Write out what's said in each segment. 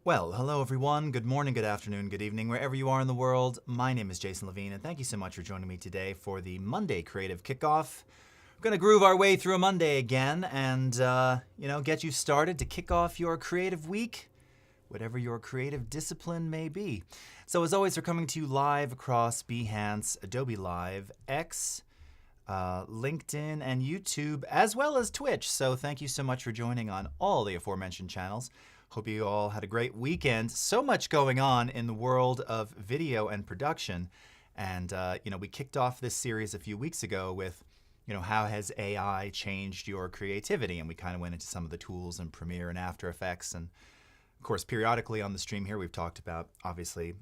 Well, hello everyone. Good morning, good afternoon, good evening, wherever you are in the world. My name is Jason Levine, and thank you so much for joining me today for the Monday Creative Kickoff. We're going to groove our way through a Monday again and, get you started to kick off your creative week, whatever your creative discipline may be. So as always, we're coming to you live across Behance, Adobe Live, X, LinkedIn, and YouTube, as well as Twitch. So thank you so much for joining on all the aforementioned channels. Hope you all had a great weekend. So much going on in the world of video and production. And, we kicked off this series a few weeks ago with, how has AI changed your creativity? And we kind of went into some of the tools in Premiere and After Effects. And, of course, periodically on the stream here, we've talked about, obviously,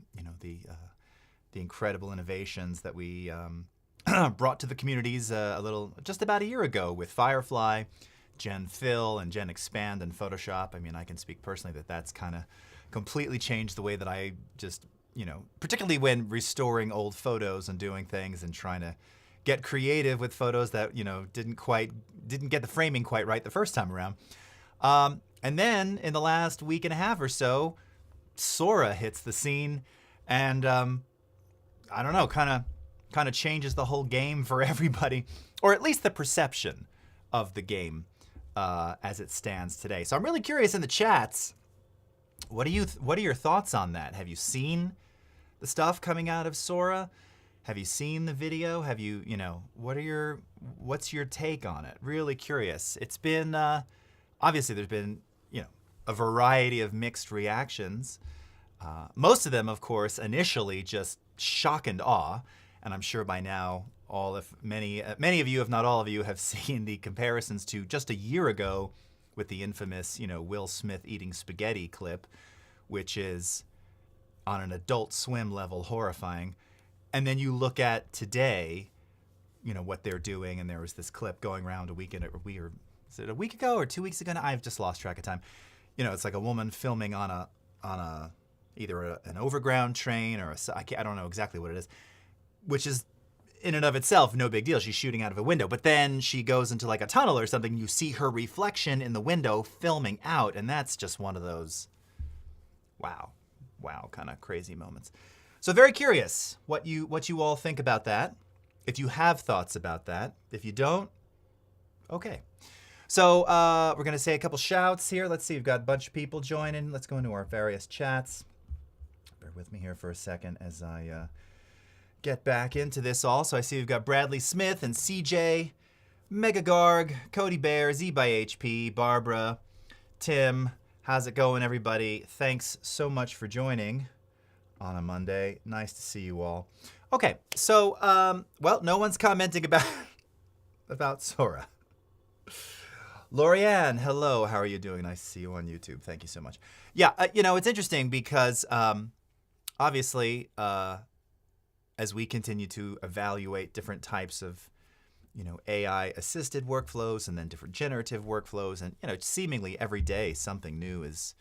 the incredible innovations that we brought to the communities just about a year ago with Firefly, Gen Fill, and Gen Expand, and Photoshop. I mean, I can speak personally that that's kind of completely changed the way that I just, particularly when restoring old photos and doing things and trying to get creative with photos that, didn't get the framing quite right the first time around. And then in the last week and a half or so, Sora hits the scene and, I don't know, kind of changes the whole game for everybody, or at least the perception of the game as it stands today. So I'm really curious in the chats, what are your thoughts on that? Have you seen the stuff coming out of Sora? Have you seen the video? Have you, what's your take on it? Really curious. It's been, obviously there's been, a variety of mixed reactions. Most of them, of course, initially just shock and awe. And I'm sure by now, many of you, if not all of you, have seen the comparisons to just a year ago with the infamous, Will Smith eating spaghetti clip, which is on an Adult Swim level horrifying. And then you look at today, what they're doing, and there was this clip going around is it a week ago or 2 weeks ago? Now, I've just lost track of time. It's like a woman filming on either an overground train or I don't know exactly what it is, which is in and of itself no big deal. She's shooting out of a window, but then she goes into like a tunnel or something. You see her reflection in the window filming out, and that's just one of those wow kind of crazy moments. So very curious what you all think about that. If you have thoughts about that, if you don't, okay. So we're gonna say a couple shouts here. Let's see, we've got a bunch of people joining. Let's go into our various chats. Bear with me here for a second as I get back into this all. So I see we've got Bradley Smith and CJ, Megagarg, Cody Bear, Z by HP, Barbara, Tim. How's it going, everybody? Thanks so much for joining on a Monday. Nice to see you all. Okay, so, no one's commenting about Sora. Lorianne, hello. How are you doing? Nice to see you on YouTube. Thank you so much. Yeah, it's interesting because obviously, as we continue to evaluate different types of, AI-assisted workflows and then different generative workflows, and, seemingly every day something new is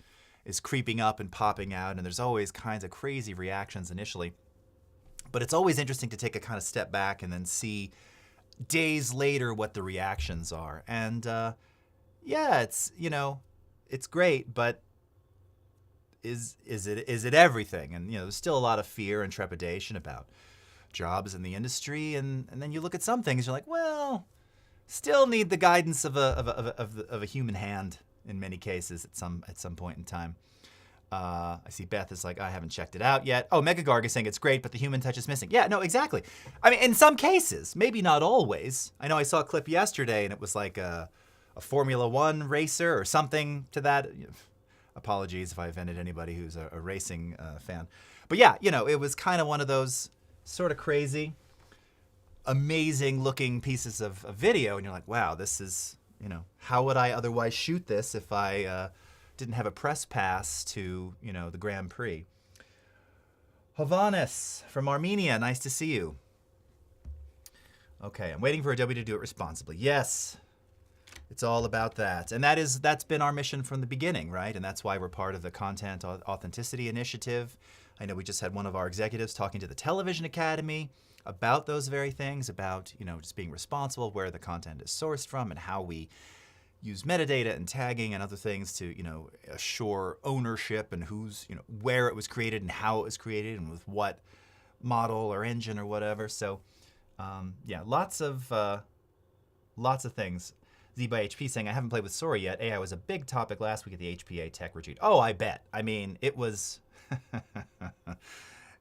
creeping up and popping out, and there's always kinds of crazy reactions initially. But it's always interesting to take a kind of step back and then see days later what the reactions are. And it's it's great, but is it everything? And there's still a lot of fear and trepidation about jobs in the industry, and then you look at some things, you're like, well, still need the guidance of a human hand in many cases at some point in time. I see Beth is like, I haven't checked it out yet. Oh, Megagarg is saying it's great, but the human touch is missing. Yeah, no, exactly. I mean, in some cases, maybe not always. I know I saw a clip yesterday, and it was like a Formula One racer or something to that. Apologies if I offended anybody who's a racing fan. But yeah, it was kind of one of those sort of crazy, amazing looking pieces of video, and you're like, wow, this is, how would I otherwise shoot this if I didn't have a press pass to, the Grand Prix? Hovannes from Armenia, nice to see you. Okay, I'm waiting for Adobe to do it responsibly. Yes, it's all about that. And that's been our mission from the beginning, right? And that's why we're part of the Content Authenticity Initiative. I know we just had one of our executives talking to the Television Academy about those very things, about, just being responsible, where the content is sourced from, and how we, use metadata and tagging and other things to, assure ownership and who's, where it was created and how it was created and with what model or engine or whatever. So, yeah, lots of things. Z by HP saying, I haven't played with Sora yet. AI was a big topic last week at the HPA Tech Retreat. Oh, I bet. I mean, it was,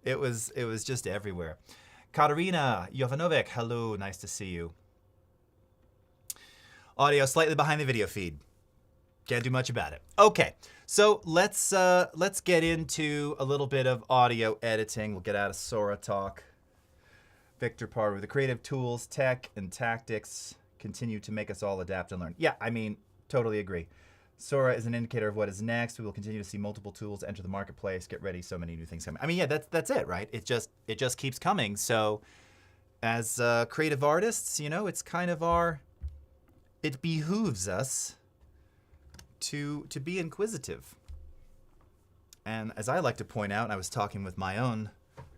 it was just everywhere. Katarina Jovanovic, hello, nice to see you. Audio slightly behind the video feed. Can't do much about it. Okay, so let's get into a little bit of audio editing. We'll get out of Sora talk. Victor Parr, the creative tools, tech, and tactics continue to make us all adapt and learn. Yeah, I mean, totally agree. Sora is an indicator of what is next. We will continue to see multiple tools enter the marketplace. Get ready, so many new things coming. I mean, yeah, that's it, right? It just keeps coming. So, as creative artists, it's kind of it behooves us to be inquisitive. And as I like to point out, and I was talking with my own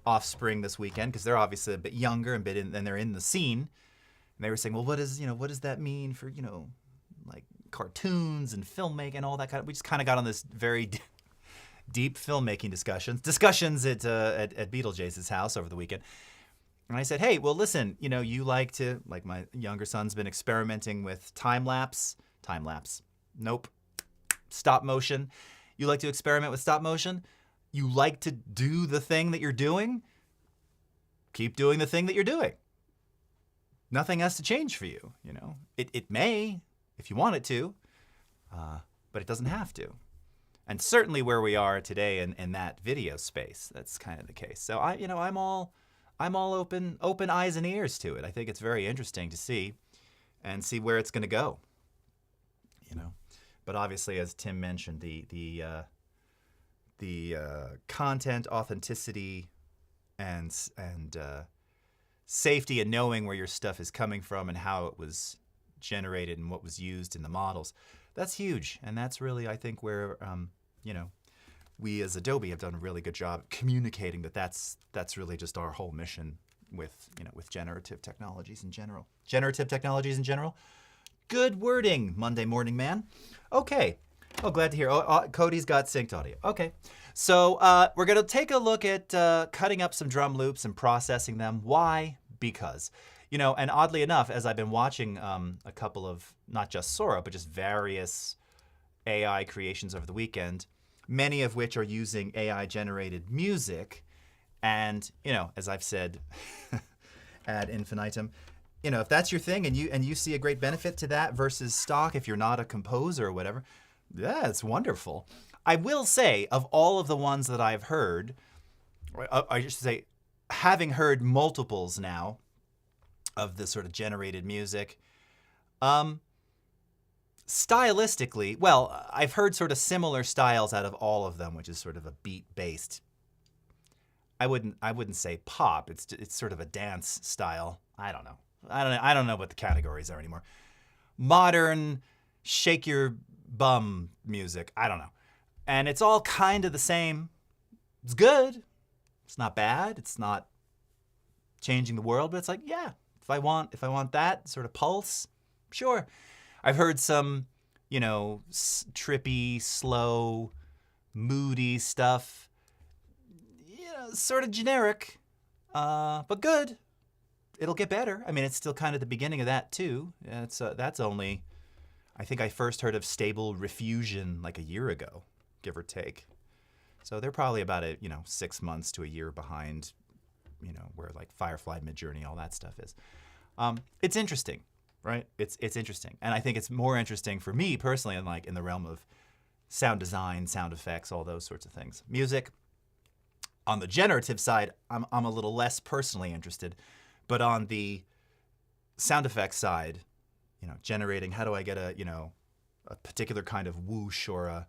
offspring this weekend because they're obviously a bit younger and they're in the scene, and they were saying, well, what does that mean for like cartoons and filmmaking and all that kind of. We just kind of got on this very deep filmmaking discussions at Beetlejuice's house over the weekend. And I said, hey, well, listen, you like my younger son's been experimenting with time lapse. Nope. Stop motion. You like to experiment with stop motion? You like to do the thing that you're doing? Keep doing the thing that you're doing. Nothing has to change for you, It may, if you want it to, but it doesn't have to. And certainly where we are today in that video space, that's kind of the case. So I'm all open eyes and ears to it. I think it's very interesting to see where it's going to go. But obviously, as Tim mentioned, the content authenticity and safety and knowing where your stuff is coming from and how it was generated and what was used in the models, that's huge. And that's really, I think, where we as Adobe have done a really good job communicating that's really just our whole mission with generative technologies in general. Good wording, Monday morning man. Okay. Oh, glad to hear. Cody's got synced audio. Okay. So we're going to take a look at cutting up some drum loops and processing them. Why? Because, and oddly enough, as I've been watching a couple of, not just Sora, but just various AI creations over the weekend, many of which are using AI-generated music. And, as I've said ad infinitum, if that's your thing and you see a great benefit to that versus stock, if you're not a composer or whatever, yeah, it's wonderful. I will say, of all of the ones that I've heard, I should say, having heard multiples now of this sort of generated music, stylistically, well, I've heard sort of similar styles out of all of them, which is sort of a beat-based. I wouldn't say pop. It's sort of a dance style. I don't know what the categories are anymore. Modern, shake your bum music. I don't know. And it's all kind of the same. It's good. It's not bad. It's not changing the world, but it's like, yeah, if I want that sort of pulse, sure. I've heard some, trippy, slow, moody stuff. Sort of generic, but good. It'll get better. I mean, it's still kind of the beginning of that too. That's only, I think I first heard of Stable Refusion like a year ago, give or take. So they're probably about 6 months to a year behind, where like Firefly, Midjourney, all that stuff is. It's interesting, right? It's interesting, and I think it's more interesting for me personally, in the realm of sound design, sound effects, all those sorts of things. Music. On the generative side, I'm a little less personally interested, but on the sound effects side, generating, how do I get a particular kind of whoosh or a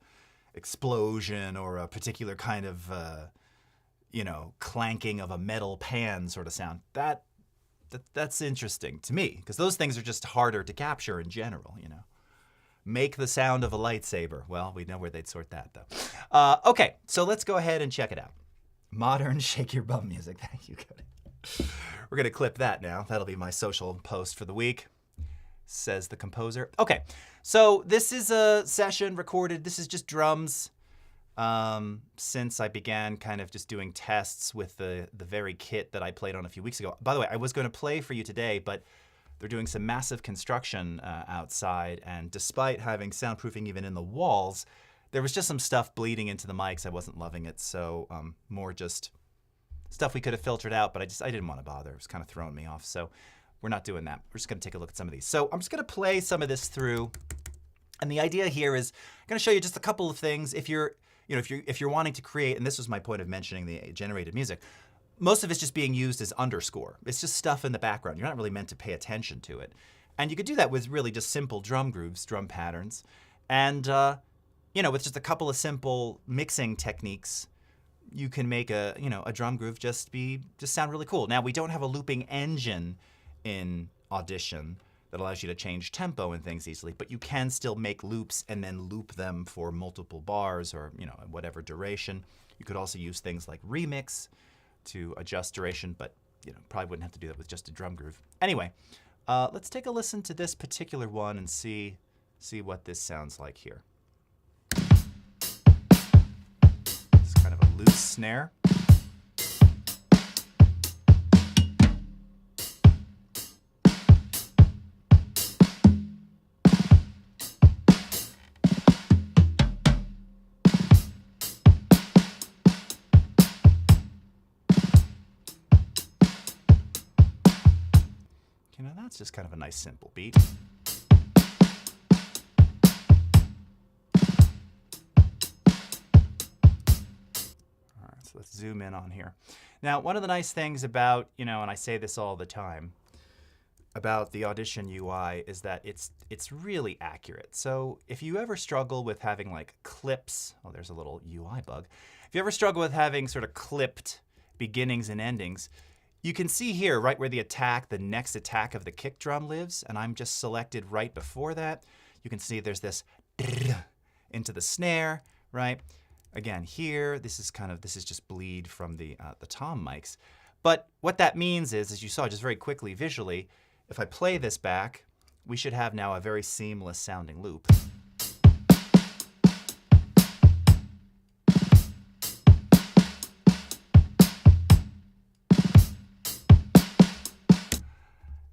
explosion or a particular kind of clanking of a metal pan sort of sound. That's interesting to me because those things are just harder to capture in general. Make the sound of a lightsaber. Well, we know where they'd sort that though. Okay, so let's go ahead and check it out. Modern shake your bum music. Thank you, Cody. We're gonna clip that now. That'll be my social post for the week. says the composer. Okay, so this is a session recorded. This is just drums. Since I began kind of just doing tests with the very kit that I played on a few weeks ago. By the way, I was going to play for you today, but they're doing some massive construction outside, and despite having soundproofing even in the walls, there was just some stuff bleeding into the mics. I wasn't loving it, so more just stuff we could have filtered out, but I didn't want to bother. It was kind of throwing me off, so we're not doing that. We're just going to take a look at some of these. So I'm just going to play some of this through, and the idea here is I'm going to show you just a couple of things. If you're wanting to create, and this was my point of mentioning the generated music, most of it's just being used as underscore. It's just stuff in the background. You're not really meant to pay attention to it. And you could do that with really just simple drum grooves, drum patterns. And, with just a couple of simple mixing techniques, you can make a drum groove just sound really cool. Now, we don't have a looping engine in Audition that allows you to change tempo and things easily, but you can still make loops and then loop them for multiple bars or, whatever duration. You could also use things like Remix to adjust duration, but probably wouldn't have to do that with just a drum groove. Anyway, let's take a listen to this particular one and see what this sounds like here. It's kind of a loose snare. That's just kind of a nice simple beat. All right, so let's zoom in on here. Now, one of the nice things about, and I say this all the time, about the Audition UI is that it's really accurate. So if you ever struggle with having like clips, oh, there's a little UI bug. If you ever struggle with having sort of clipped beginnings and endings, you can see here right where the next attack of the kick drum lives, and I'm just selected right before that. You can see there's this into the snare, right? Again, here, this is just bleed from the tom mics. But what that means is, as you saw just very quickly visually, if I play this back, we should have now a very seamless sounding loop.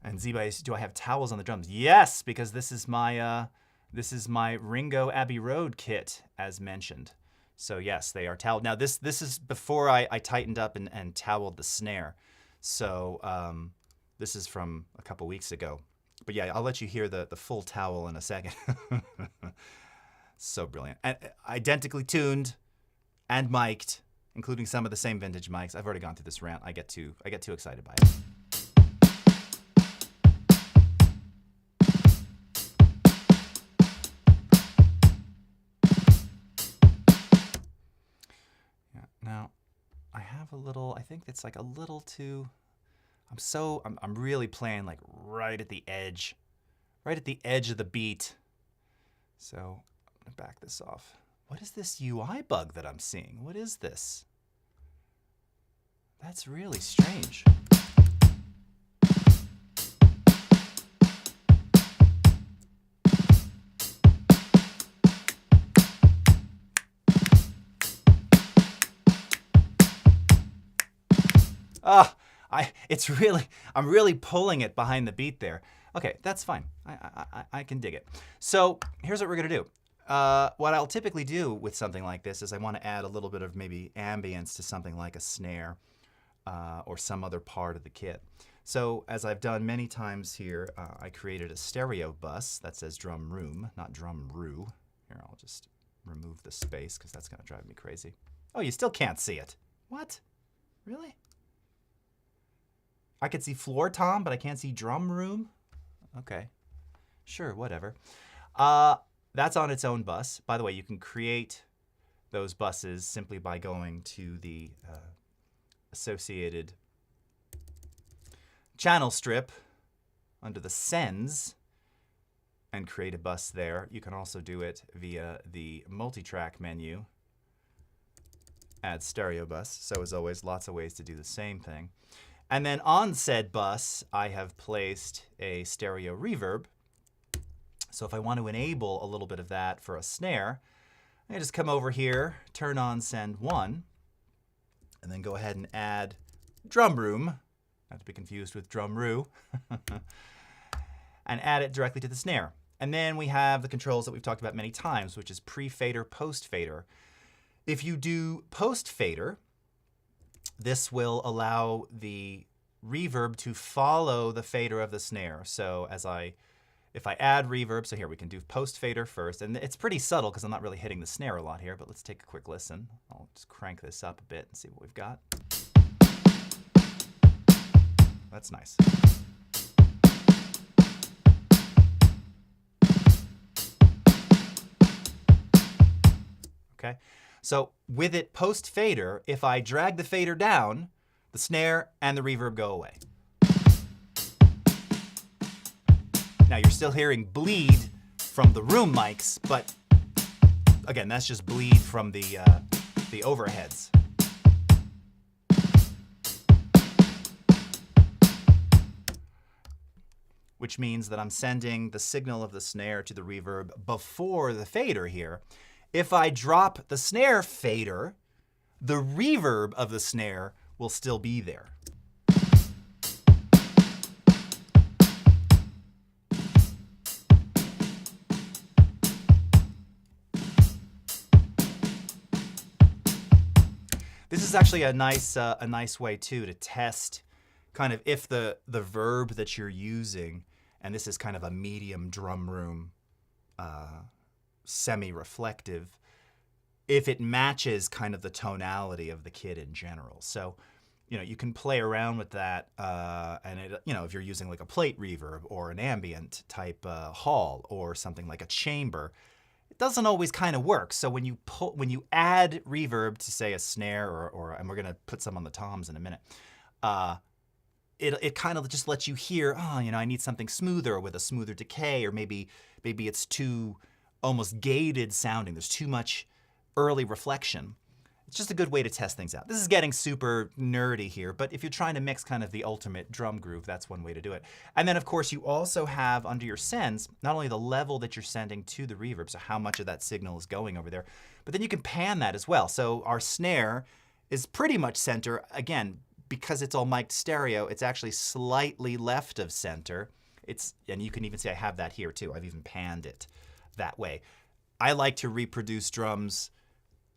And Ziba, do I have towels on the drums? Yes, because this is my Ringo Abbey Road kit, as mentioned. So yes, they are toweled. Now this is before I tightened up and toweled the snare. So this is from a couple weeks ago. But yeah, I'll let you hear the full towel in a second. So brilliant. And identically tuned and mic'd, including some of the same vintage mics. I've already gone through this rant. I get too excited by it. Now, I have I think it's like a little too, I'm really playing like right at the edge of the beat. So I'm gonna back this off. What is this UI bug that I'm seeing? What is this? That's really strange. I'm really pulling it behind the beat there. Okay, that's fine. I can dig it. So here's what we're gonna do. What I'll typically do with something like this is I want to add a little bit of maybe ambience to something like a snare or some other part of the kit. So as I've done many times here, I created a stereo bus that says drum room, not drum roo. Here, I'll just remove the space because that's gonna drive me crazy. Oh, you still can't see it. What? Really? I could see floor tom, but I can't see drum room? Okay, sure, whatever. That's on its own bus. By the way, you can create those buses simply by going to the associated channel strip under the sends and create a bus there. You can also do it via the multi-track menu, add stereo bus. So as always, lots of ways to do the same thing. And then on said bus, I have placed a stereo reverb So if I want to enable a little bit of that for a snare, I just come over here, turn on send 1, and then go ahead and add drum room, not to be confused with drumroo, and add it directly to the snare. And then we have the controls that we've talked about many times, which is pre-fader, post-fader. If you do post-fader, this will allow the reverb to follow the fader of the snare. So if I add reverb, so here we can do post-fader first, and it's pretty subtle because I'm not really hitting the snare a lot here, but let's take a quick listen. I'll just crank this up a bit and see what we've got. That's nice. Okay, so with it post-fader, if I drag the fader down, the snare and the reverb go away. Now you're still hearing bleed from the room mics, but again, that's just bleed from the overheads. Which means that I'm sending the signal of the snare to the reverb before the fader here. If I drop the snare fader, the reverb of the snare will still be there. This is actually a nice way too to test kind of if the verb that you're using, and this is kind of a medium drum room, semi-reflective, if it matches kind of the tonality of the kit in general. So, you can play around with that, and if you're using like a plate reverb or an ambient type hall or something like a chamber, it doesn't always kind of work. So when you add reverb to say a snare and we're gonna put some on the toms in a minute, it kind of just lets you hear, I need something smoother with a smoother decay, or maybe it's too almost gated sounding. There's too much early reflection. It's just a good way to test things out. This is getting super nerdy here, but if you're trying to mix kind of the ultimate drum groove, that's one way to do it. And then of course you also have under your sends, not only the level that you're sending to the reverb, so how much of that signal is going over there, but then you can pan that as well. So our snare is pretty much center. Again, because it's all mic'd stereo, it's actually slightly left of center. And you can even see I have that here too. I've even panned it that way. I like to reproduce drums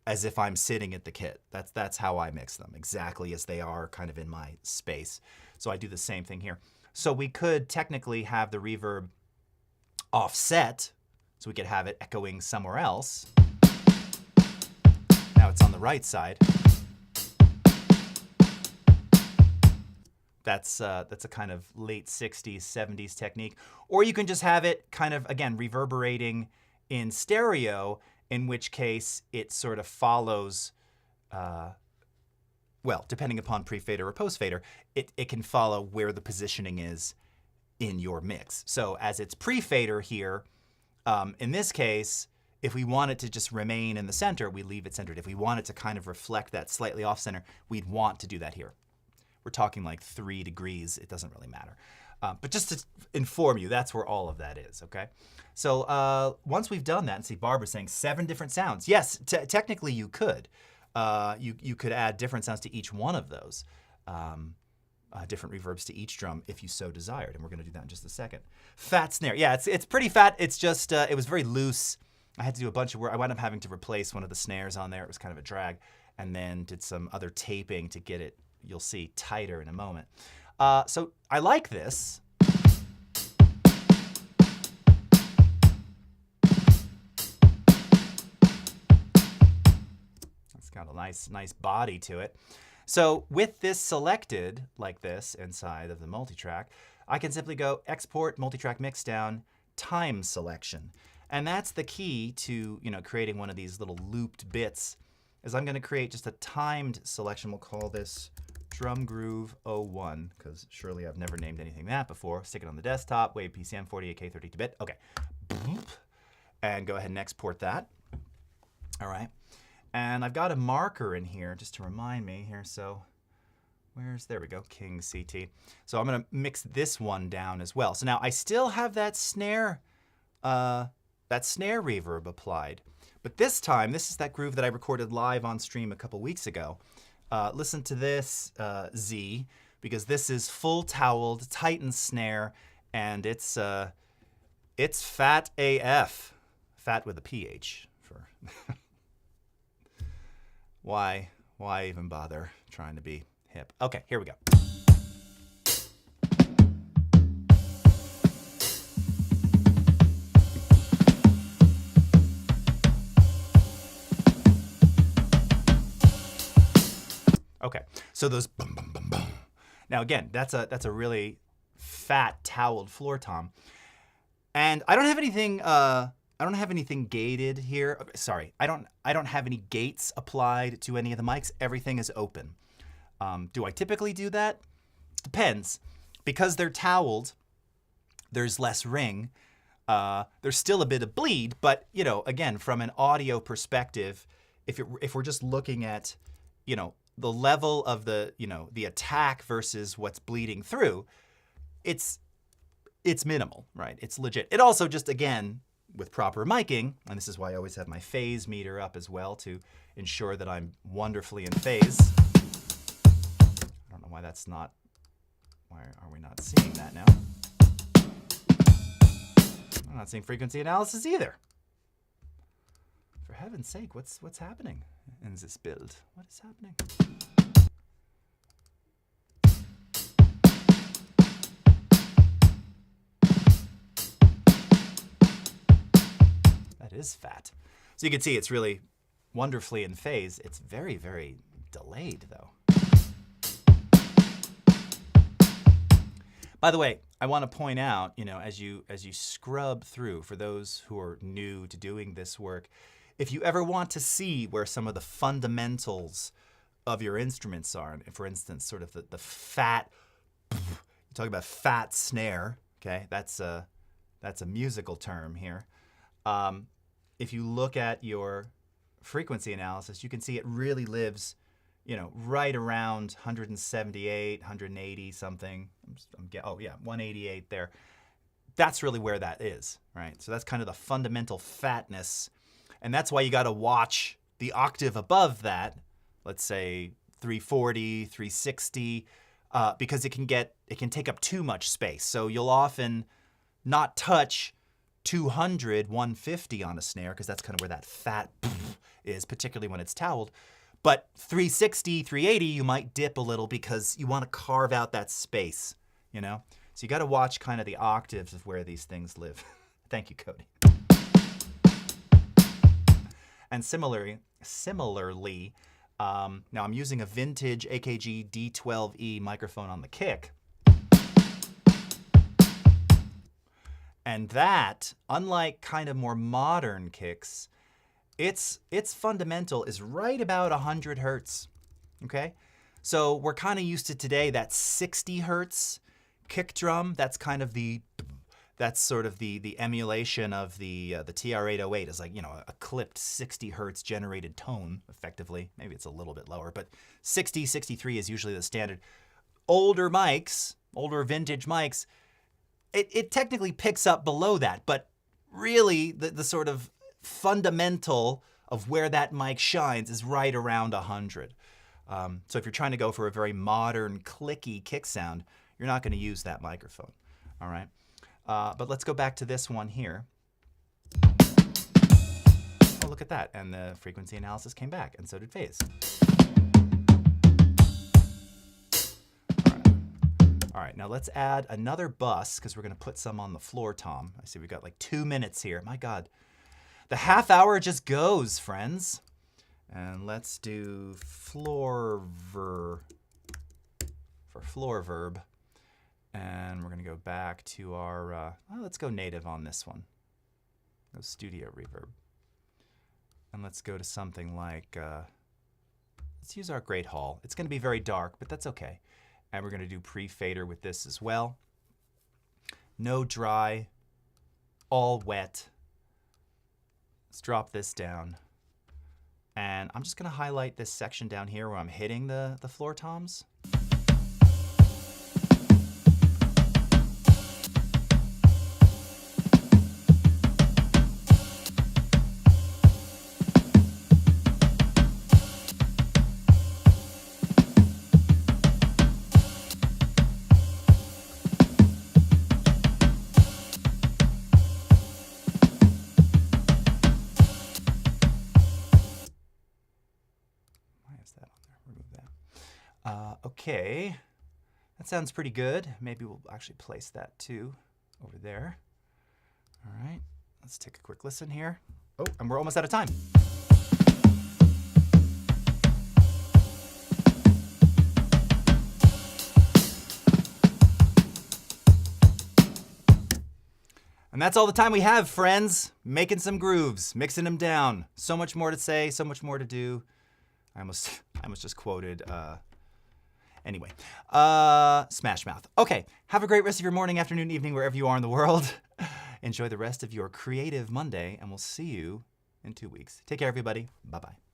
as if I'm sitting at the kit. That's how I mix them, exactly as they are kind of in my space. So I do the same thing here. So we could technically have the reverb offset, so we could have it echoing somewhere else. Now it's on the right side. That's a kind of late 60s, 70s technique. Or you can just have it kind of, again, reverberating in stereo, in which case it sort of follows, well, depending upon pre-fader or post-fader, it can follow where the positioning is in your mix. So as it's pre-fader here, in this case, if we want it to just remain in the center, we leave it centered. If we want it to kind of reflect that slightly off-center, we'd want to do that here. We're talking like 3 degrees. It doesn't really matter. But just to inform you, that's where all of that is, okay? So once we've done that, and see Barbara's saying 7 different sounds. Yes, technically you could. You could add different sounds to each one of those. Different reverbs to each drum if you so desired. And we're gonna do that in just a second. Fat snare, yeah, it's pretty fat. It's just, it was very loose. I had to do a bunch of work. I wound up having to replace one of the snares on there. It was kind of a drag. And then did some other taping to get it, you'll see, tighter in a moment. So I like this. It's got a nice body to it. So with this selected like this inside of the multitrack, I can simply go export multitrack mixdown time selection. And that's the key to, creating one of these little looped bits, is I'm going to create just a timed selection. We'll call this Drum Groove 01, because surely I've never named anything that before. Stick it on the desktop, Wave PCM 48K 32-bit. Okay. And go ahead and export that. All right. And I've got a marker in here just to remind me here. So there we go, King CT. So I'm going to mix this one down as well. So now I still have that snare that snare reverb applied. But this time, this is that groove that I recorded live on stream a couple weeks ago. Listen to this, Z, because this is full toweled Titan snare, and it's fat AF, fat with a PH. For why even bother trying to be hip? Okay, here we go. Okay, so those boom, boom, boom, boom. Now again, that's a really fat toweled floor tom, and I don't have anything gated here. Sorry, I don't have any gates applied to any of the mics. Everything is open. Do I typically do that? Depends, because they're toweled. There's less ring. There's still a bit of bleed, but again, from an audio perspective, if we're just looking at the level of the attack versus what's bleeding through, it's minimal, right? It's legit. It also just, again, with proper miking, and this is why I always have my phase meter up as well to ensure that I'm wonderfully in phase. I don't know why that's not, why are we not seeing that now? I'm not seeing frequency analysis either. For heaven's sake, what's happening in this build? What is happening? That is fat. So you can see it's really wonderfully in phase. It's very, very delayed though. By the way, I want to point out, as you scrub through, for those who are new to doing this work, if you ever want to see where some of the fundamentals of your instruments are, for instance, sort of the fat, you talk about fat snare, okay? That's a musical term here. If you look at your frequency analysis, you can see it really lives, right around 178, 180 something. Oh yeah, 188 there. That's really where that is, right? So that's kind of the fundamental fatness. And that's why you got to watch the octave above that, let's say 340, 360, because it can take up too much space. So you'll often not touch 200, 150 on a snare, because that's kind of where that fat is, particularly when it's toweled. But 360, 380, you might dip a little because you want to carve out that space, So you got to watch kind of the octaves of where these things live. Thank you, Cody. And similarly, now I'm using a vintage AKG D12E microphone on the kick. And that, unlike kind of more modern kicks, its fundamental is right about 100 hertz, okay? So we're kind of used to today that 60 hertz kick drum. That's kind of that's sort of the emulation of the TR-808 is like, a clipped 60 hertz generated tone, effectively. Maybe it's a little bit lower, but 60, 63 is usually the standard. Older mics, older vintage mics, it technically picks up below that, but really the sort of fundamental of where that mic shines is right around 100. So if you're trying to go for a very modern, clicky kick sound, you're not going to use that microphone, all right? But let's go back to this one here. Oh, look at that. And the frequency analysis came back, and so did phase. All right, now let's add another bus, because we're going to put some on the floor tom. I see we've got like 2 minutes here. My God. The half hour just goes, friends. And let's do floor verb. And we're going to go back to our, let's go native on this one. Go studio reverb. And let's go to something like, let's use our Great Hall. It's going to be very dark, but that's okay. And we're going to do pre-fader with this as well. No dry, all wet. Let's drop this down. And I'm just going to highlight this section down here where I'm hitting the floor toms. Okay, that sounds pretty good. Maybe we'll actually place that too over there. All right, let's take a quick listen here. Oh, and we're almost out of time. And that's all the time we have, friends. Making some grooves, mixing them down. So much more to say, so much more to do. I almost just quoted, anyway. Smash Mouth. Okay, have a great rest of your morning, afternoon, evening, wherever you are in the world. Enjoy the rest of your creative Monday, and we'll see you in 2 weeks. Take care, everybody. Bye-bye.